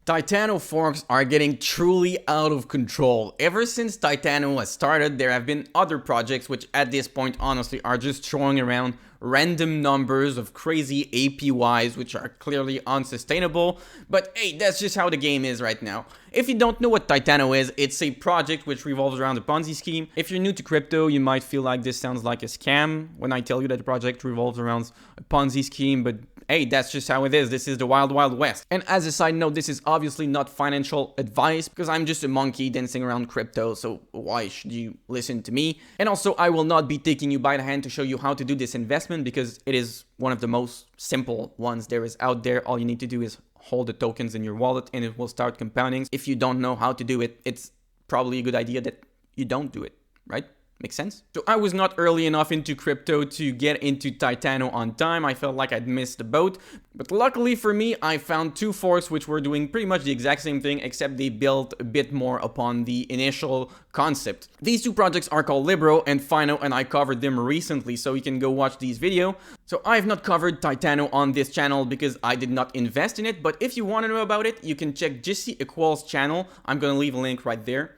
Titano forks are getting truly out of control. Ever since Titano has started, there have been other projects which at this point honestly are just throwing around random numbers of crazy APYs which are clearly unsustainable, but hey, that's just how the game is right now. If you don't know what Titano is, it's a project which revolves around a Ponzi scheme. If you're new to crypto, you might feel like this sounds like a scam when I tell you that the project revolves around a Ponzi scheme, but hey, that's just how it is. This is the wild, wild west. And as a side note, this is obviously not financial advice because I'm just a monkey dancing around crypto, so why should you listen to me? And also, I will not be taking you by the hand to show you how to do this investment because it is one of the most simple ones there is out there. All you need to do is hold the tokens in your wallet and it will start compounding. If you don't know how to do it, it's probably a good idea that you don't do it, right? Makes sense? So I was not early enough into crypto to get into Titano on time. I felt like I'd missed the boat. But luckily for me, I found two forks which were doing pretty much the exact same thing, except they built a bit more upon the initial concept. These two projects are called Libro and Fino, and I covered them recently, so you can go watch these videos. So I have not covered Titano on this channel because I did not invest in it, but if you want to know about it, you can check Jesse Equal's channel. I'm gonna leave a link right there.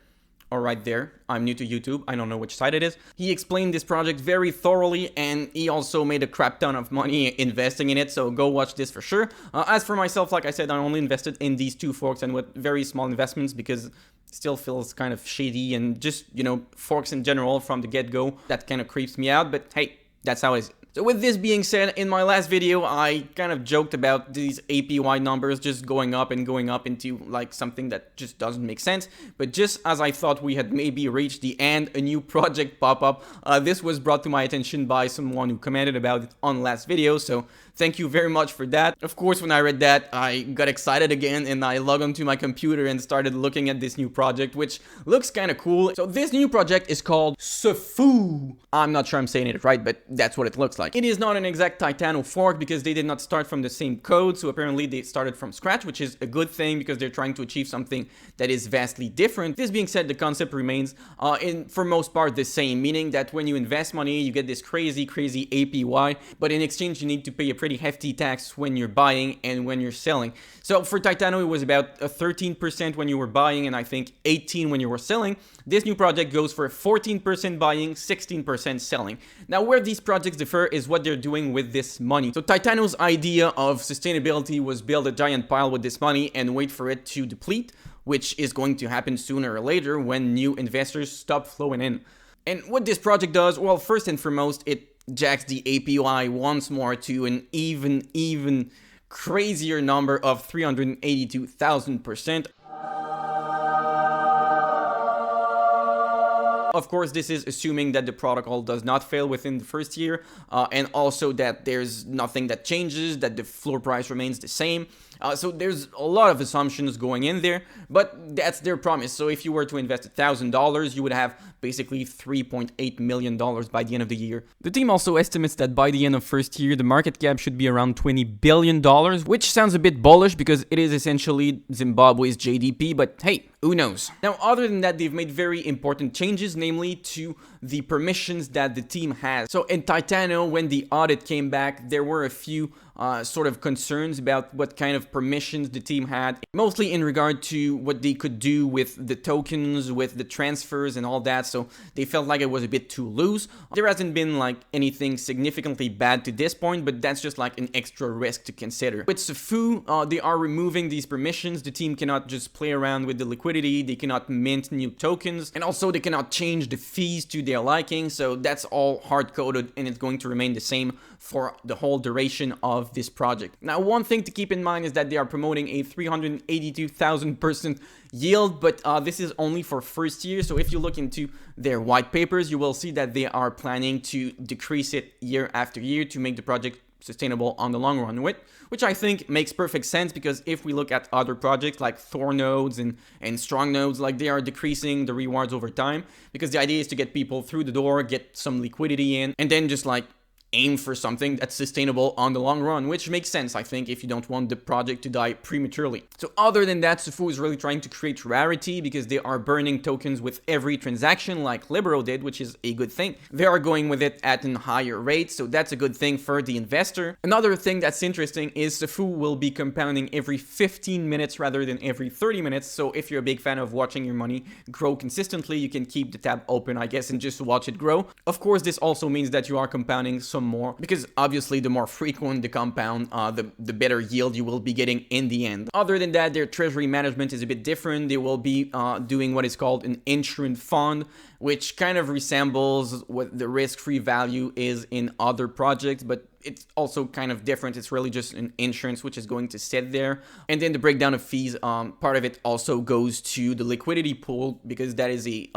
Or right there. I'm new to YouTube. I don't know which side it is. He explained this project very thoroughly and he also made a crap ton of money investing in it. So go watch this for sure. As for myself, like I said, I only invested in these two forks and with very small investments because it still feels kind of shady and just, you know, forks in general from the get-go. That kind of creeps me out, but hey, that's how it is. So with this being said, in my last video, I kind of joked about these APY numbers just going up into like something that just doesn't make sense. But just as I thought we had maybe reached the end, a new project pop up. This was brought to my attention by someone who commented about it on last video. So thank you very much for that. Of course, when I read that, I got excited again and I logged onto my computer and started looking at this new project, which looks kind of cool. So this new project is called Safuu. I'm not sure I'm saying it right, but that's what it looks like. It is not an exact Titano fork because they did not start from the same code, so apparently they started from scratch, which is a good thing because they're trying to achieve something that is vastly different. This being said, the concept remains for most part the same, meaning that when you invest money, you get this crazy APY, but in exchange you need to pay a pretty hefty tax when you're buying and when you're selling. So for Titano, it was about 13% when you were buying and I think 18% when you were selling. This new project goes for 14% buying, 16% selling. Now where these projects differ is what they're doing with this money. So Titano's idea of sustainability was build a giant pile with this money and wait for it to deplete, which is going to happen sooner or later when new investors stop flowing in. And what this project does, well, first and foremost, it jacks the APY once more to an even crazier number of 382,000%. Of course, this is assuming that the protocol does not fail within the first year, and also that there's nothing that changes, that the floor price remains the same. So there's a lot of assumptions going in there, but that's their promise. So if you were to invest $1,000, you would have basically $3.8 million by the end of the year. The team also estimates that by the end of first year, the market cap should be around $20 billion, which sounds a bit bullish because it is essentially Zimbabwe's GDP, but hey, who knows? Now, other than that, they've made very important changes, namely to the permissions that the team has. So in Titano, when the audit came back, there were a few sort of concerns about what kind of permissions the team had, mostly in regard to what they could do with the tokens, with the transfers and all that. So they felt like it was a bit too loose. There hasn't been like anything significantly bad to this point, but that's just like an extra risk to consider. With Safuu, they are removing these permissions. The team cannot just play around with the liquidity. They cannot mint new tokens, and also they cannot change the fees to their liking. So that's all hard-coded and it's going to remain the same for the whole duration of this project. Now, one thing to keep in mind is that they are promoting a 382,000% yield, but this is only for first year. So if you look into their white papers, you will see that they are planning to decrease it year after year to make the project sustainable on the long run, which I think makes perfect sense because if we look at other projects like Thor nodes and strong nodes, like they are decreasing the rewards over time because the idea is to get people through the door, get some liquidity in, and then just like aim for something that's sustainable on the long run, which makes sense, I think, if you don't want the project to die prematurely. So other than that, Safuu is really trying to create rarity because they are burning tokens with every transaction like Libero did, which is a good thing. They are going with it at a higher rate, so that's a good thing for the investor. Another thing that's interesting is Safuu will be compounding every 15 minutes rather than every 30 minutes. So if you're a big fan of watching your money grow consistently, you can keep the tab open, I guess, and just watch it grow. Of course, this also means that you are compounding some more, because obviously the more frequent the compound, the better yield you will be getting in the end. Other than that, their treasury management is a bit different. They will be doing what is called an insurance fund, which kind of resembles what the risk-free value is in other projects, but it's also kind of different. It's really just an insurance which is going to sit there. And then the breakdown of fees, part of it also goes to the liquidity pool, because that is a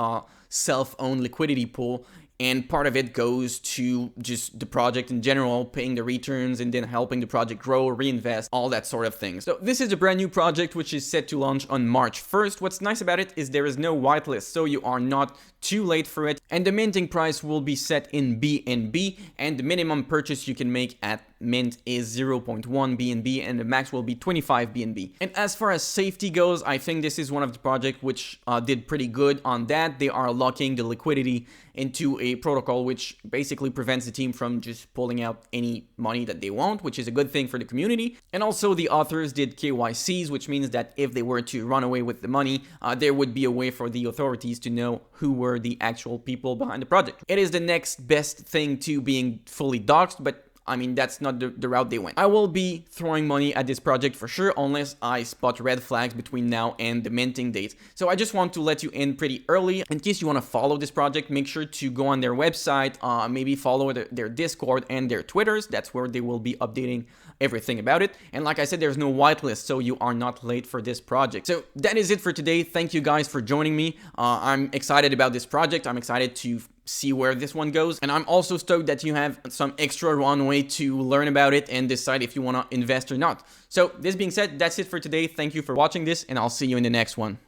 self-owned liquidity pool. And part of it goes to just the project in general, paying the returns and then helping the project grow, reinvest, all that sort of thing. So this is a brand new project which is set to launch on March 1st. What's nice about it is there is no whitelist, so you are not too late for it. And the minting price will be set in BNB, and the minimum purchase you can make at mint is 0.1 BNB, and the max will be 25 BNB. And as far as safety goes, I think this is one of the projects which did pretty good on that. They are locking the liquidity into a protocol which basically prevents the team from just pulling out any money that they want, which is a good thing for the community. And also the authors did KYCs, which means that if they were to run away with the money, there would be a way for the authorities to know who were the actual people behind the project. It is the next best thing to being fully doxxed, but I mean, that's not the route they went. I will be throwing money at this project for sure, unless I spot red flags between now and the minting date. So I just want to let you in pretty early. In case you want to follow this project, make sure to go on their website, maybe follow their Discord and their Twitters. That's where they will be updating everything about it. And like I said, there's no whitelist, so you are not late for this project. So that is it for today. Thank you guys for joining me. I'm excited about this project. I'm excited to see where this one goes, and I'm also stoked that you have some extra runway to learn about it and decide if you want to invest or not. So this being said, that's it for today. Thank you for watching this, and I'll see you in the next one.